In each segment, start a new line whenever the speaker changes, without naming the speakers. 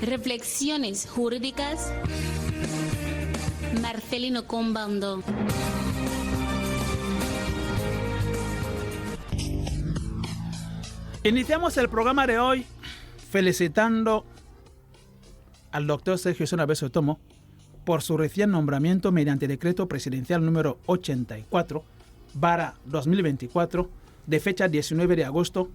Reflexiones jurídicas. Marcelino Combando.
Iniciamos el programa de hoy felicitando al doctor Sergio Sona Beso Tomo por su recién nombramiento mediante decreto presidencial número 84/2024 de fecha 19 de agosto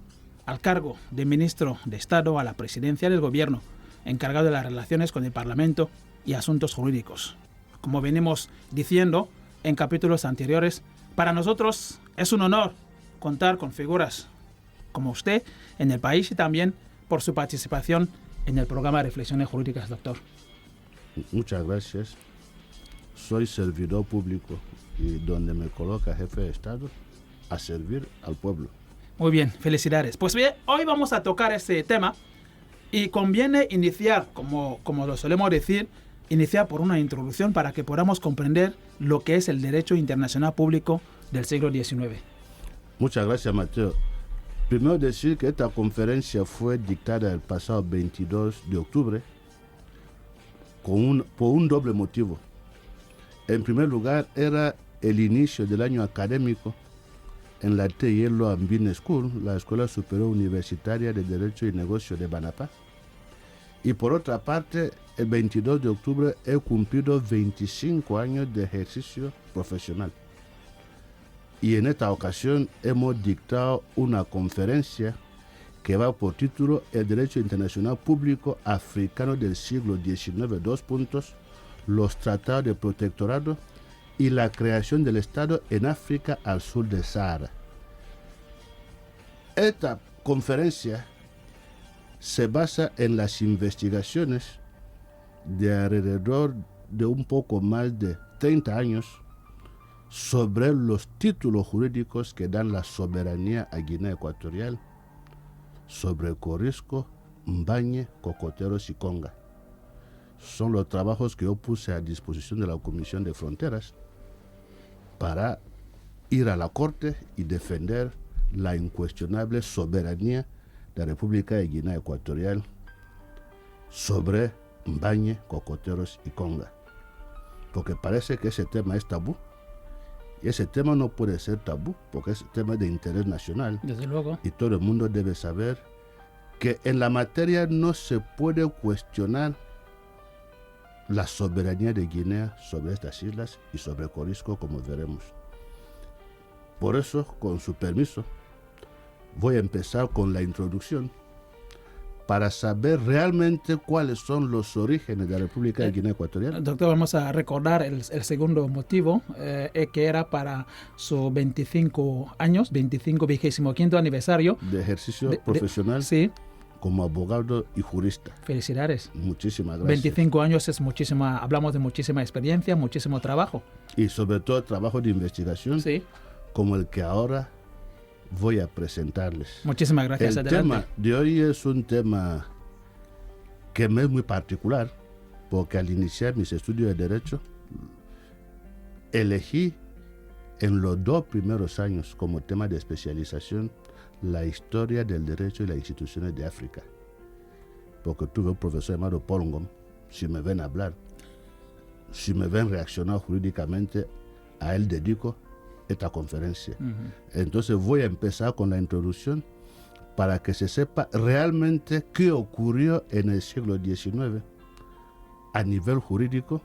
al cargo de ministro de Estado a la presidencia del gobierno, encargado de las relaciones con el Parlamento y asuntos jurídicos. Como venimos diciendo en capítulos anteriores, para nosotros es un honor contar con figuras como usted en el país y también por su participación en el programa de Reflexiones Jurídicas, doctor.
Muchas gracias. Soy servidor público y donde me coloca jefe de Estado, a servir al pueblo.
Muy bien, felicidades. Pues bien, hoy vamos a tocar este tema y conviene iniciar, como lo solemos decir, iniciar por una introducción para que podamos comprender lo que es el derecho internacional público del siglo XIX.
Muchas gracias, Mateo. Primero decir que esta conferencia fue dictada el pasado 22 de octubre por un doble motivo. En primer lugar, era el inicio del año académico en la T-Yellow and Business School, la Escuela Superior Universitaria de Derecho y Negocio de Banapá. Y por otra parte, el 22 de octubre he cumplido 25 años de ejercicio profesional. Y en esta ocasión hemos dictado una conferencia que va por título El Derecho Internacional Público Africano del siglo XIX, los tratados de protectorado y la creación del Estado en África al sur del Sahara. Esta conferencia se basa en las investigaciones de alrededor de un poco más de 30 años sobre los títulos jurídicos que dan la soberanía a Guinea Ecuatorial, sobre Corisco, Mbañe, Cocoteros y Conga. Son los trabajos que yo puse a disposición de la Comisión de Fronteras para ir a la Corte y defender la incuestionable soberanía de la República de Guinea Ecuatorial sobre Mbañe, Cocoteros y Conga. Porque parece que ese tema es tabú. Y ese tema no puede ser tabú porque es tema de interés nacional.
Desde luego.
Y todo el mundo debe saber que en la materia no se puede cuestionar la soberanía de Guinea sobre estas islas y sobre Corisco, como veremos. Por eso, con su permiso, voy a empezar con la introducción para saber realmente cuáles son los orígenes de la República de Guinea Ecuatorial.
Doctor, vamos a recordar el segundo motivo, que era para su 25 vigésimo aniversario
De ejercicio profesional
sí,
como abogado y jurista.
Felicidades.
Muchísimas gracias.
25 años es muchísima, hablamos de muchísima experiencia, muchísimo trabajo.
Y sobre todo trabajo de investigación,
Sí.
como el que ahora voy a presentarles.
Muchísimas gracias.
El
Adelante.
tema de hoy es un tema que me es muy particular, porque al iniciar mis estudios de Derecho, elegí en los 2 primeros años como tema de especialización la historia del derecho y las instituciones de África. Porque tuve un profesor llamado Paul Ngom, si me ven hablar, si me ven reaccionar jurídicamente, a él dedico esta conferencia. Entonces voy a empezar con la introducción para que se sepa realmente qué ocurrió en el siglo XIX a nivel jurídico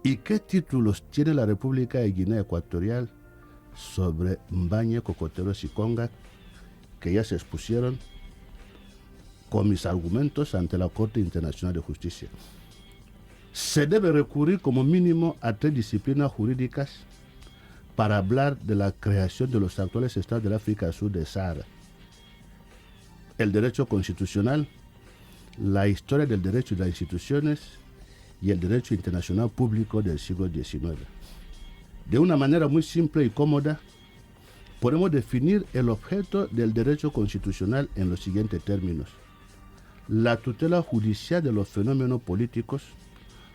y qué títulos tiene la República de Guinea Ecuatorial sobre Mbañe, Cocoteros y Conga, que ya se expusieron con mis argumentos ante la Corte Internacional de Justicia. Se debe recurrir como mínimo a 3 disciplinas jurídicas para hablar de la creación de los actuales estados del África Sur del Sahara. El derecho constitucional, la historia del derecho y las instituciones y el derecho internacional público del siglo XIX. De una manera muy simple y cómoda, podemos definir el objeto del derecho constitucional en los siguientes términos. La tutela judicial de los fenómenos políticos,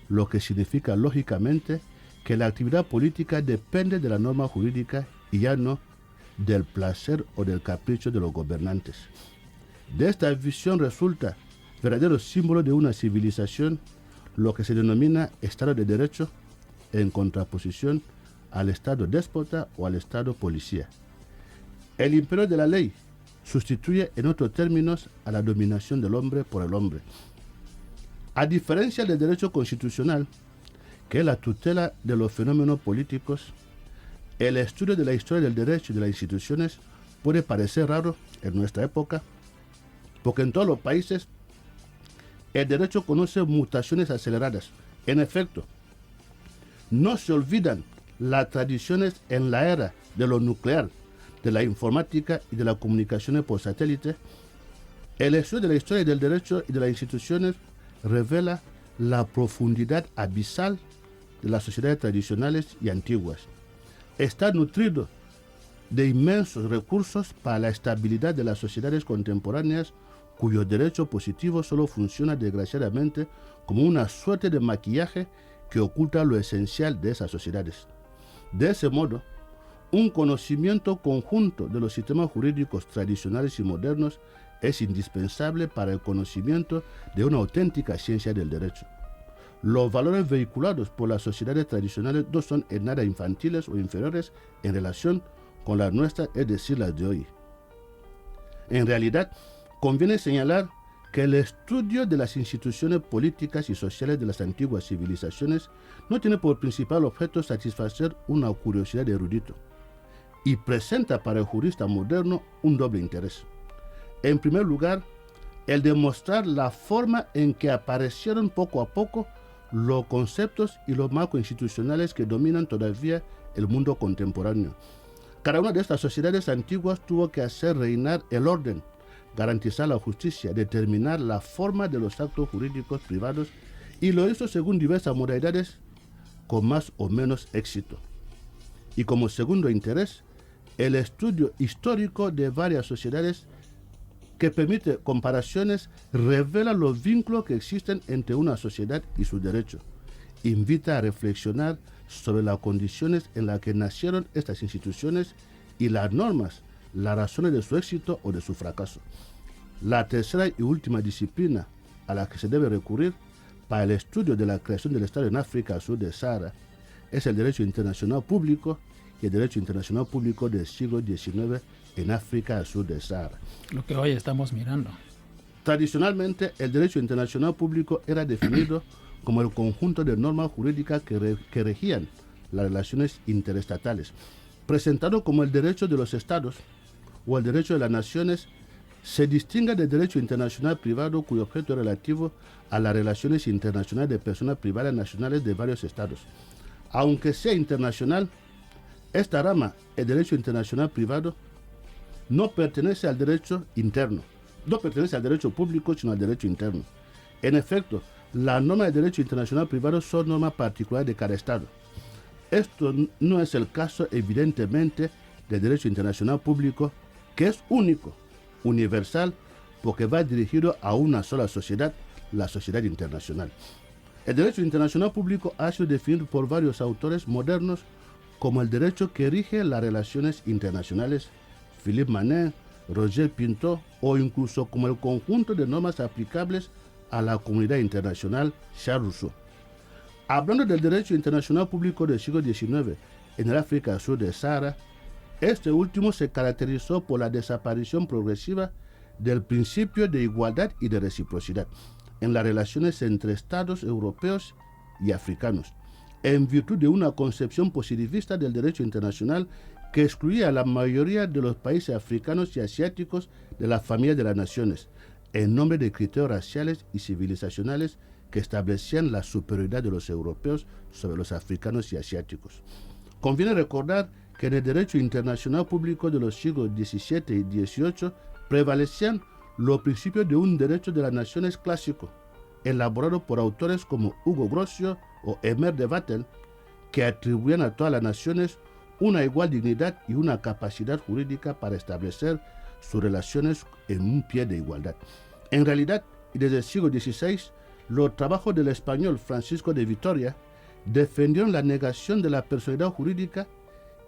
lo que significa lógicamente que la actividad política depende de la norma jurídica y ya no del placer o del capricho de los gobernantes. De esta visión resulta verdadero símbolo de una civilización, lo que se denomina Estado de Derecho, en contraposición al Estado déspota o al Estado policía. El imperio de la ley sustituye, en otros términos, a la dominación del hombre por el hombre. A diferencia del derecho constitucional, que es la tutela de los fenómenos políticos, el estudio de la historia del derecho y de las instituciones puede parecer raro en nuestra época, porque en todos los países el derecho conoce mutaciones aceleradas. En efecto, no se olvidan las tradiciones en la era de lo nuclear, de la informática y de las comunicaciones por satélite. El estudio de la historia del derecho y de las instituciones revela la profundidad abisal de las sociedades tradicionales y antiguas. Está nutrido de inmensos recursos para la estabilidad de las sociedades contemporáneas, cuyo derecho positivo solo funciona desgraciadamente como una suerte de maquillaje que oculta lo esencial de esas sociedades. De ese modo, un conocimiento conjunto de los sistemas jurídicos tradicionales y modernos es indispensable para el conocimiento de una auténtica ciencia del derecho. Los valores vehiculados por las sociedades tradicionales no son en nada infantiles o inferiores en relación con las nuestras, es decir, las de hoy. En realidad, conviene señalar que el estudio de las instituciones políticas y sociales de las antiguas civilizaciones no tiene por principal objeto satisfacer una curiosidad de erudito, y presenta para el jurista moderno un doble interés. En primer lugar, el de mostrar la forma en que aparecieron poco a poco los conceptos y los marcos institucionales que dominan todavía el mundo contemporáneo. Cada una de estas sociedades antiguas tuvo que hacer reinar el orden, garantizar la justicia, determinar la forma de los actos jurídicos privados, y lo hizo según diversas modalidades con más o menos éxito. Y como segundo interés, el estudio histórico de varias sociedades que permite comparaciones revela los vínculos que existen entre una sociedad y su derecho. Invita a reflexionar sobre las condiciones en las que nacieron estas instituciones y las normas, las razones de su éxito o de su fracaso. La tercera y última disciplina a la que se debe recurrir para el estudio de la creación del Estado en África al sur del Sahara es el derecho internacional público y el derecho internacional público del siglo XIX en África al sur del Sahara.
Lo que hoy estamos mirando.
Tradicionalmente, el derecho internacional público era definido como el conjunto de normas jurídicas que regían las relaciones interestatales. Presentado como el derecho de los estados o el derecho de las naciones, se distingue del derecho internacional privado, cuyo objeto es relativo a las relaciones internacionales de personas privadas nacionales de varios estados. Aunque sea internacional, esta rama, el derecho internacional privado, no pertenece al derecho interno, no pertenece al derecho público, sino al derecho interno. En efecto, las normas del derecho internacional privado son normas particulares de cada Estado. Esto no es el caso, evidentemente, del derecho internacional público, que es único, universal, porque va dirigido a una sola sociedad, la sociedad internacional. El derecho internacional público ha sido definido por varios autores modernos como el derecho que rige las relaciones internacionales, Philippe Manet, Roger Pinto, o incluso como el conjunto de normas aplicables a la comunidad internacional, Charles Rousseau. Hablando del derecho internacional público del siglo XIX en el África al sur del Sahara, este último se caracterizó por la desaparición progresiva del principio de igualdad y de reciprocidad en las relaciones entre estados europeos y africanos, en virtud de una concepción positivista del derecho internacional que excluía a la mayoría de los países africanos y asiáticos de la familia de las naciones, en nombre de criterios raciales y civilizacionales que establecían la superioridad de los europeos sobre los africanos y asiáticos. Conviene recordar que en el derecho internacional público de los siglos XVII y XVIII prevalecían los principios de un derecho de las naciones clásico, elaborado por autores como Hugo Grocio o Emer de Vatel, que atribuían a todas las naciones una igual dignidad y una capacidad jurídica para establecer sus relaciones en un pie de igualdad. En realidad, y desde el siglo XVI, los trabajos del español Francisco de Vitoria defendieron la negación de la personalidad jurídica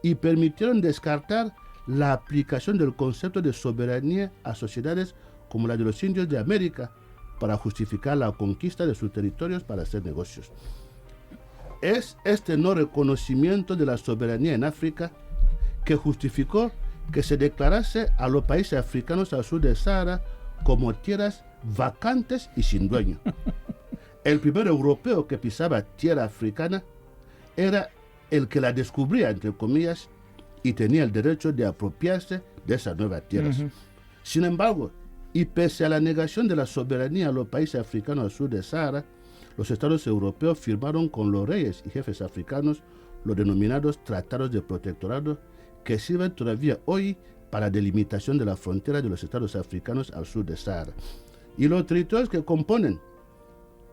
y permitieron descartar la aplicación del concepto de soberanía a sociedades como la de los indios de América, para justificar la conquista de sus territorios para hacer negocios. Es este no reconocimiento de la soberanía en África que justificó que se declarase a los países africanos al sur del Sahara como tierras vacantes y sin dueño. El primer europeo que pisaba tierra africana era el que la descubría, entre comillas, y tenía el derecho de apropiarse de esas nuevas tierras. Sin embargo, y pese a la negación de la soberanía a los países africanos al sur del Sahara, los estados europeos firmaron con los reyes y jefes africanos los denominados tratados de protectorado que sirven todavía hoy para la delimitación de la frontera de los estados africanos al sur del Sahara. Y los territorios que componen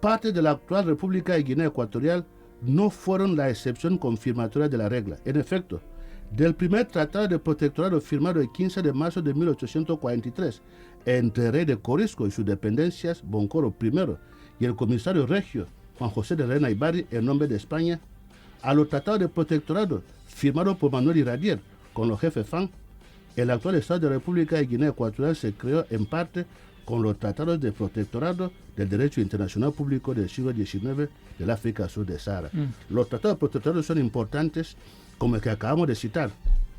parte de la actual República de Guinea Ecuatorial no fueron la excepción confirmatoria de la regla. En efecto, del primer tratado de protectorado firmado el 15 de marzo de 1843 entre el rey de Corisco y sus dependencias, Boncoro I, y el comisario regio, Juan José de Reina y Barry, en nombre de España, a los tratados de protectorado firmados por Manuel Iradier con los jefes FAN, el actual Estado de la República de Guinea Ecuatorial se creó en parte con los tratados de protectorado del derecho internacional público del siglo XIX del África Sur del Sahara. Los tratados de protectorado son importantes, como el que acabamos de citar,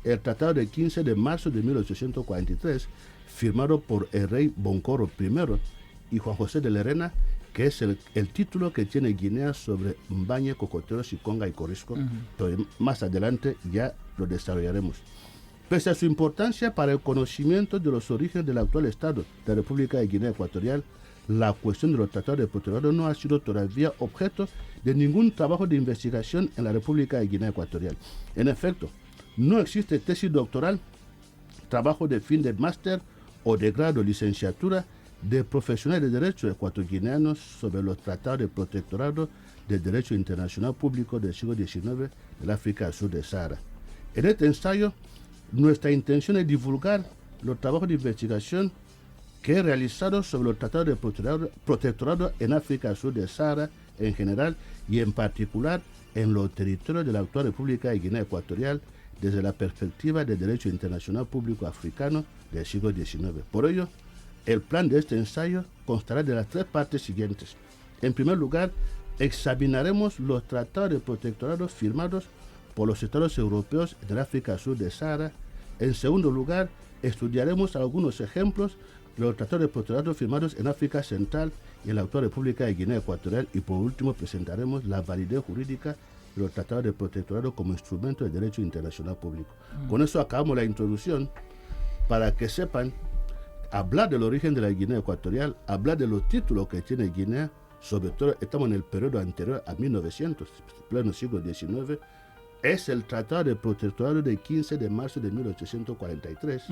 el tratado del 15 de marzo de 1843, firmado por el rey Boncoro I y Juan José de Lerena, que es el título que tiene Guinea sobre Mbañe, Cocoteros, Conga y Corisco. Pero más adelante ya lo desarrollaremos. Pese a su importancia para el conocimiento de los orígenes del actual Estado de la República de Guinea Ecuatorial, la cuestión de los tratados de protectorado no ha sido todavía objeto de ningún trabajo de investigación en la República de Guinea Ecuatorial. En efecto, no existe tesis doctoral, trabajo de fin de máster o de grado de licenciatura de profesionales de derecho ecuatoguineanos sobre los tratados de protectorado del derecho internacional público del siglo XIX del África al sur del Sahara. En este ensayo, nuestra intención es divulgar los trabajos de investigación que he realizado sobre los tratados de protectorado en África al sur del Sahara en general y en particular en los territorios de la actual República de Guinea Ecuatorial desde la perspectiva del derecho internacional público africano del siglo XIX. Por ello, el plan de este ensayo constará de las tres partes siguientes. En primer lugar, examinaremos los tratados de protectorado firmados por los estados europeos del África Sur del Sahara. En segundo lugar, estudiaremos algunos ejemplos de los tratados de protectorado firmados en África Central y en la actual República de Guinea Ecuatorial. Y por último, presentaremos la validez jurídica de los tratados de protectorado como instrumento de derecho internacional público. Con eso acabamos la introducción para que sepan hablar del origen de la Guinea Ecuatorial, hablar de los títulos que tiene Guinea, sobre todo estamos en el periodo anterior a 1900, pleno siglo XIX. Es el Tratado de Protectorado del 15 de marzo de 1843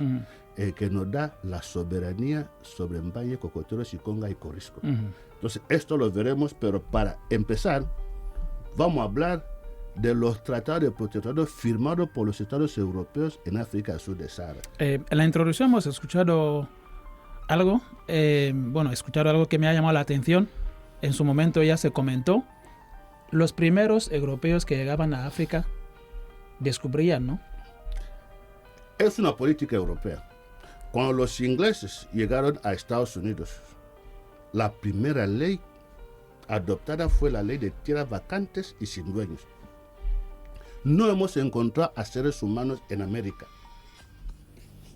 que nos da la soberanía sobre Mbañe, Cocoteros, Conga y Corisco. Entonces, esto lo veremos, pero para empezar, vamos a hablar de los tratados de protectorado firmados por los estados europeos en África al sur del Sahara.
En la introducción hemos escuchado algo, escuchado algo que me ha llamado la atención. En su momento ya se comentó. Los primeros europeos que llegaban a África descubrían, ¿no?
Es una política europea. Cuando los ingleses llegaron a Estados Unidos, la primera ley adoptada fue la ley de tierras vacantes y sin dueños. No hemos encontrado a seres humanos en América.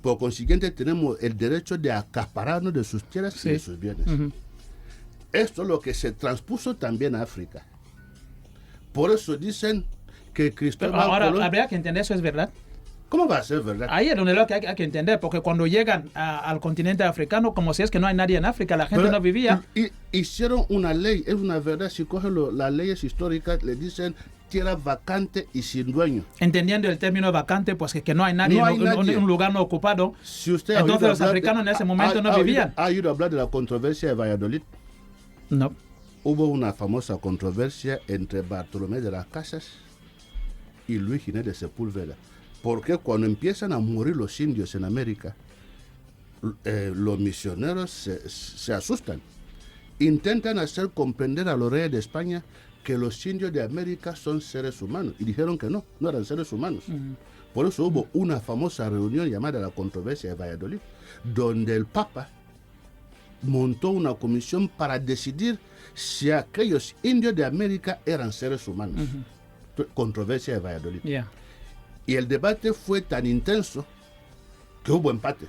Por consiguiente, tenemos el derecho de acapararnos de sus tierras y de sus bienes. Esto es lo que se transpuso también a África. Por eso dicen que Cristóbal Colón...
Habría que entender eso, ¿es verdad?
¿Cómo va a ser verdad?
Ahí es donde lo que hay que entender, porque cuando llegan al continente africano, como si es que no hay nadie en África, la gente no vivía.
Hicieron una ley, es una verdad, si cogen las leyes históricas, le dicen tierra vacante y sin dueño.
Entendiendo el término vacante, pues que no hay nadie, un lugar no ocupado.
Si usted
entonces los africanos en ese momento no vivían.
¿Ha oído hablar de la controversia de Valladolid?
No.
Hubo una famosa controversia entre Bartolomé de las Casas y Luis Ginés de Sepúlveda, porque cuando empiezan a morir los indios en América, los misioneros se asustan. Intentan hacer comprender a los reyes de España que los indios de América son seres humanos, y dijeron que no eran seres humanos. Por eso hubo una famosa reunión llamada la controversia de Valladolid, donde el Papa montó una comisión para decidir si aquellos indios de América eran seres humanos. Controversia de Valladolid.
Yeah.
Y el debate fue tan intenso que hubo empate.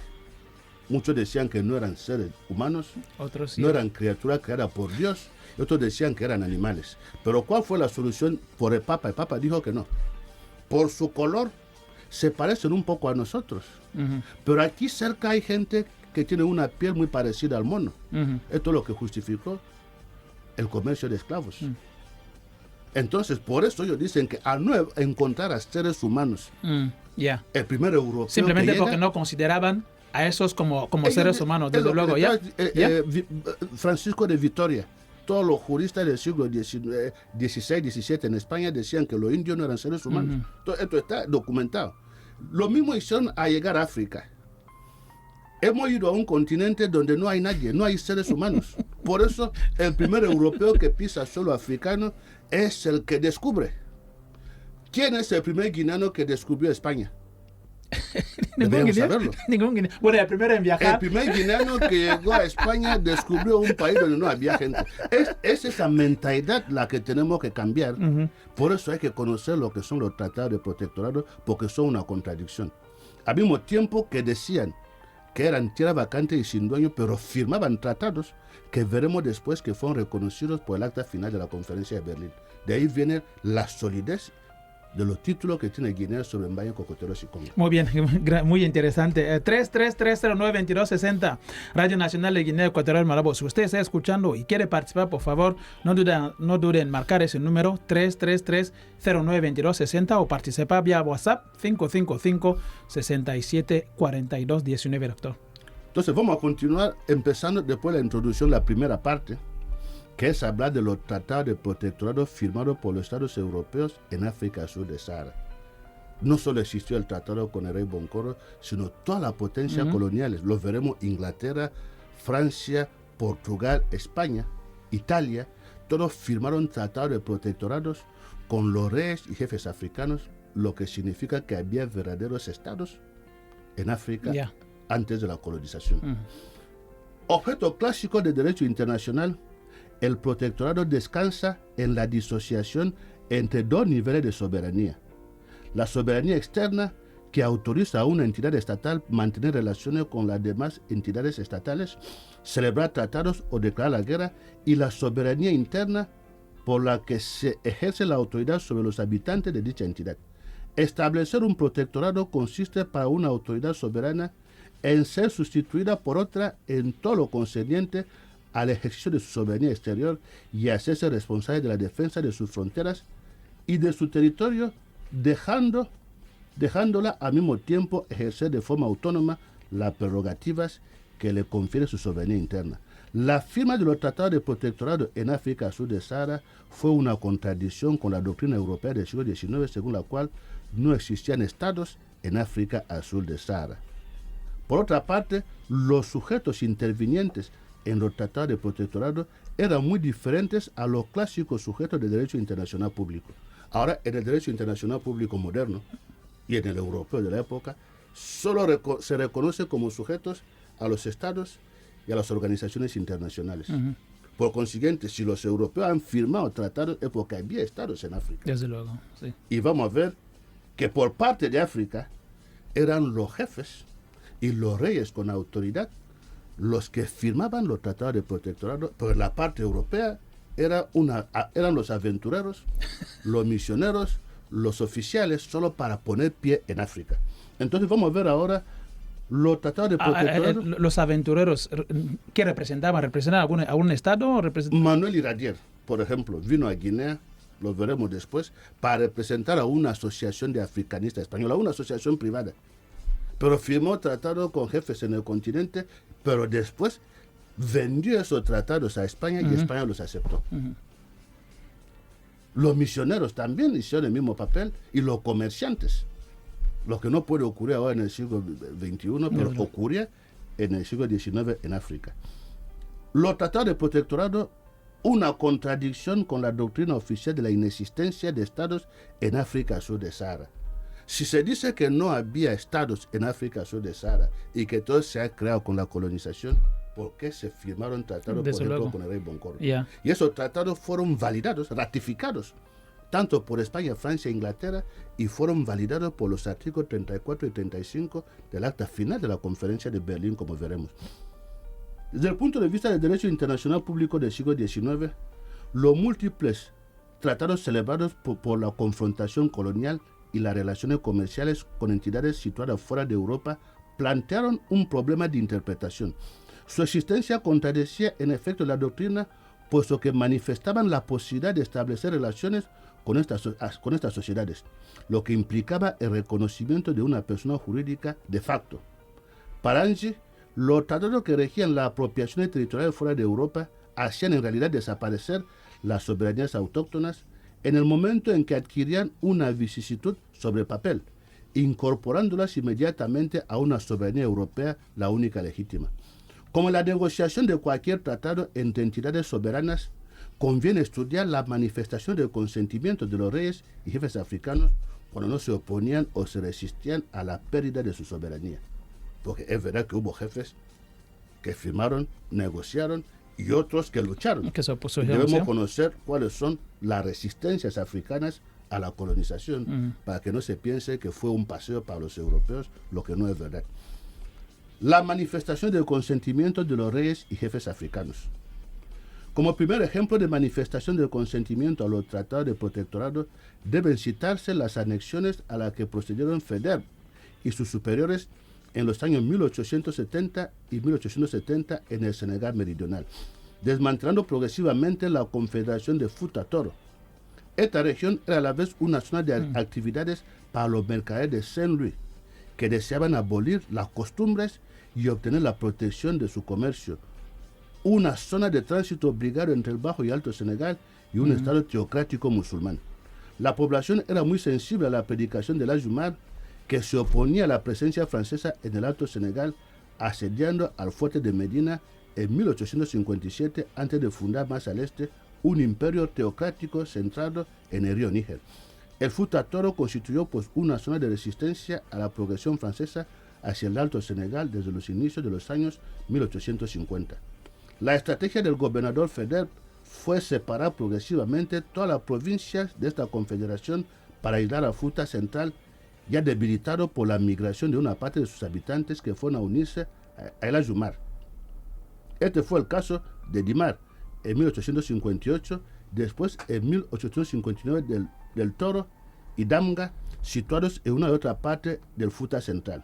Muchos decían que no eran seres humanos,
Otros sí.
no eran criaturas creadas por Dios, y otros decían que eran animales. Pero ¿cuál fue la solución por el Papa? El Papa dijo que no. Por su color se parecen un poco a nosotros. Pero aquí cerca hay gente que tiene una piel muy parecida al mono. Esto es lo que justificó el comercio de esclavos. Entonces, por eso ellos dicen que al no encontrar a seres humanos,
Yeah.
el primer europeo
Simplemente
que
porque
llega,
no consideraban a esos como
ellos
seres humanos,
es
desde
lo que
luego. ¿Ya?
Francisco de Vitoria, todos los juristas del siglo XVI, XVII en España decían que los indios no eran seres humanos. Esto está documentado. Lo mismo hicieron a llegar a África. Hemos ido a un continente donde no hay nadie, no hay seres humanos. Por eso el primer europeo que pisa suelo africano es el que descubre. ¿Quién es el primer guineano que descubrió España? Deberíamos saberlo.
Ningún guineano. Bueno, el primero en viajar.
El primer guineano que llegó a España descubrió un país donde no había gente. Es esa mentalidad la que tenemos que cambiar. Por eso hay que conocer lo que son los tratados de protectorado, porque son una contradicción. Al mismo tiempo que decían que eran tierra vacante y sin dueño, pero firmaban tratados que veremos después que fueron reconocidos por el acta final de la Conferencia de Berlín. De ahí viene la solidez de los títulos que tiene Guinea sobre Mbaye, Cocoteros y Congo.
Muy bien, muy interesante. 333092260, Radio Nacional de Guinea Ecuatorial Malabo. Si usted está escuchando y quiere participar, por favor, no duden en marcar ese número 333092260 o participar vía WhatsApp 555-674219, doctor.
Entonces vamos a continuar empezando después de la introducción, la primera parte, que es hablar de los tratados de protectorado firmados por los estados europeos en África Sur de Sahara. No solo existió el tratado con el rey Boncoro, sino todas las potencias coloniales. Los veremos: Inglaterra, Francia, Portugal, España, Italia. Todos firmaron tratados de protectorados con los reyes y jefes africanos, lo que significa que había verdaderos estados en África antes de la colonización. Objeto clásico del derecho internacional, el protectorado descansa en la disociación entre dos niveles de soberanía. La soberanía externa, que autoriza a una entidad estatal mantener relaciones con las demás entidades estatales, celebrar tratados o declarar la guerra, y la soberanía interna, por la que se ejerce la autoridad sobre los habitantes de dicha entidad. Establecer un protectorado consiste para una autoridad soberana en ser sustituida por otra en todo lo concerniente al ejercicio de su soberanía exterior y hacerse responsable de la defensa de sus fronteras y de su territorio, dejándola al mismo tiempo ejercer de forma autónoma las prerrogativas que le confiere su soberanía interna. La firma de los tratados de protectorado en África Sur de Sahara fue una contradicción con la doctrina europea del siglo XIX, según la cual no existían estados en África al sur de Sahara. Por otra parte, los sujetos intervinientes en los tratados de protectorado eran muy diferentes a los clásicos sujetos de derecho internacional público. Ahora, en el derecho internacional público moderno y en el europeo de la época, solo se reconoce como sujetos a los estados y a las organizaciones internacionales. Por consiguiente, si los europeos han firmado tratados es porque había estados en África.
Desde luego, sí.
Y vamos a ver que por parte de África eran los jefes y los reyes con autoridad los que firmaban los tratados de protectorado, pero en la parte europea eran los aventureros, los misioneros, los oficiales, solo para poner pie en África. Entonces vamos a ver ahora los tratados de protectorado.
Los aventureros, ¿qué representaban? ¿Representaban algún estado?
Manuel Iradier, por ejemplo, vino a Guinea, lo veremos después, para representar a una asociación de africanistas española, una asociación privada. Pero firmó tratados con jefes en el continente, pero después vendió esos tratados a España y España los aceptó. Los misioneros también hicieron el mismo papel, y los comerciantes. Lo que no puede ocurrir ahora en el siglo XXI, pero ocurría en el siglo XIX en África. Los tratados de protectorado, una contradicción con la doctrina oficial de la inexistencia de estados en África Sur de Sahara. Si se dice que no había estados en África Sur de Sahara y que todo se ha creado con la colonización, por qué se firmaron tratados,
Desde
por ejemplo,
luego.
con el rey Boncorno.
Ya.
Y esos tratados fueron validados, ratificados, tanto por España, Francia e Inglaterra, y fueron validados por los artículos 34 y 35 del acta final de la Conferencia de Berlín, como veremos. Desde el punto de vista del derecho internacional público del siglo XIX, los múltiples tratados celebrados por la confrontación colonial y las relaciones comerciales con entidades situadas fuera de Europa plantearon un problema de interpretación. Su existencia contradecía en efecto la doctrina, puesto que manifestaban la posibilidad de establecer relaciones con estas sociedades, lo que implicaba el reconocimiento de una persona jurídica de facto. Para Angie, los tratados que regían la apropiación territorial fuera de Europa hacían en realidad desaparecer las soberanías autóctonas en el momento en que adquirían una vicisitud sobre el papel, incorporándolas inmediatamente a una soberanía europea, la única legítima. Como en la negociación de cualquier tratado entre entidades soberanas, conviene estudiar la manifestación del consentimiento de los reyes y jefes africanos cuando no se oponían o se resistían a la pérdida de su soberanía. Porque es verdad que hubo jefes que firmaron, negociaron y otros que lucharon.
Que se opusieron,
Debemos
¿sí?
conocer cuáles son las resistencias africanas a la colonización para que no se piense que fue un paseo para los europeos, lo que no es verdad. La manifestación del consentimiento de los reyes y jefes africanos. Como primer ejemplo de manifestación del consentimiento a los tratados de protectorado, deben citarse las anexiones a las que procedieron Faidherbe y sus superiores en los años 1870 y 1870 en el Senegal meridional, desmantelando progresivamente la Confederación de Futa-Toro. Esta región era a la vez una zona de actividades para los mercaderes de Saint-Louis, que deseaban abolir las costumbres y obtener la protección de su comercio. Una zona de tránsito obligado entre el Bajo y Alto Senegal y un estado teocrático musulmán. La población era muy sensible a la predicación de Layumar, que se oponía a la presencia francesa en el Alto Senegal, asediando al fuerte de Medina en 1857 antes de fundar más al este un imperio teocrático centrado en el río Níger. El Futa-Toro constituyó pues una zona de resistencia a la progresión francesa hacia el Alto Senegal desde los inicios de los años 1850. La estrategia del gobernador Faidherbe fue separar progresivamente todas las provincias de esta confederación para aislar al Futa central, ya debilitado por la migración de una parte de sus habitantes que fueron a unirse a El Ayumar. Este fue el caso de Dimar en 1858, después en 1859 del Toro y Damga, situados en una y otra parte del Futa central.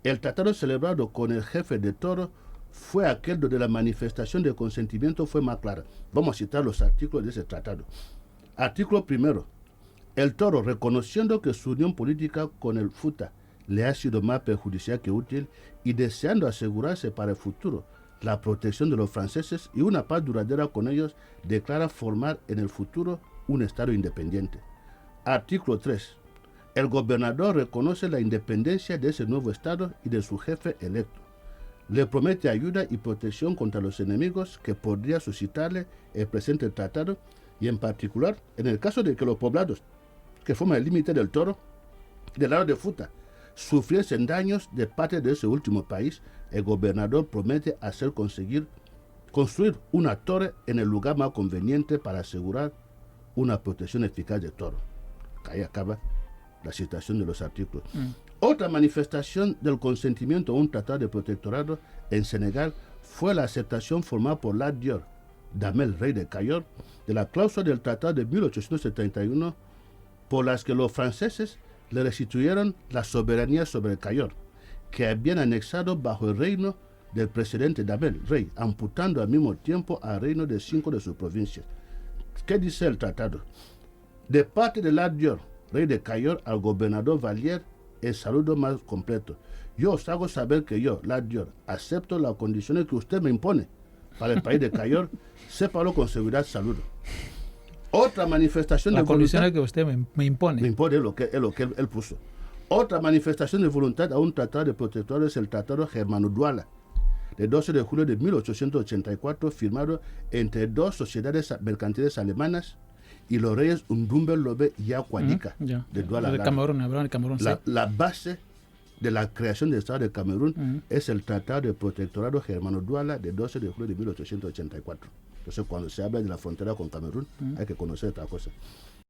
El tratado celebrado con el jefe de Toro fue aquel donde la manifestación de consentimiento fue más clara. Vamos a citar los artículos de ese tratado. Artículo primero. El Toro, reconociendo que su unión política con el Futa le ha sido más perjudicial que útil y deseando asegurarse para el futuro la protección de los franceses y una paz duradera con ellos, declara formar en el futuro un Estado independiente. Artículo 3. El gobernador reconoce la independencia de ese nuevo Estado y de su jefe electo. Le promete ayuda y protección contra los enemigos que podría suscitarle el presente tratado, y en particular en el caso de que los poblados que forman el límite del Toro, del lado de Futa, sufriesen daños de parte de ese último país, el gobernador promete construir una torre en el lugar más conveniente para asegurar una protección eficaz del Toro. Ahí acaba la citación de los artículos. Otra manifestación del consentimiento a un tratado de protectorado en Senegal fue la aceptación formal por Lat Dior, Damel, rey de Cayor, de la cláusula del tratado de 1871 por las que los franceses le restituyeron la soberanía sobre el Cayor, que habían anexado bajo el reino del precedente Damel, rey, amputando al mismo tiempo al reino de 5 de sus provincias. ¿Qué dice el tratado? De parte de Lat Dior, rey de Cayor, al gobernador Valier, el saludo más completo. Yo os hago saber que yo, Lat Dior, acepto las condiciones que usted me impone para el país de Cayor, sépalo con seguridad, saludo. Otra manifestación de voluntad.
La condición que usted me impone.
Me impone lo que él puso. Otra manifestación de voluntad a un tratado de protectorado es el Tratado Germano-Douala, de 12 de julio de 1884, firmado entre dos sociedades mercantiles alemanas y los reyes Ndumbe Lobe y Aquadica de Douala.
De Camerún, Camerún, sí.
La base de la creación del Estado de Camerún es el Tratado de Protectorado Germano-Duala de 12 de julio de 1884. Entonces, cuando se habla de la frontera con Camerún, hay que conocer esta cosa.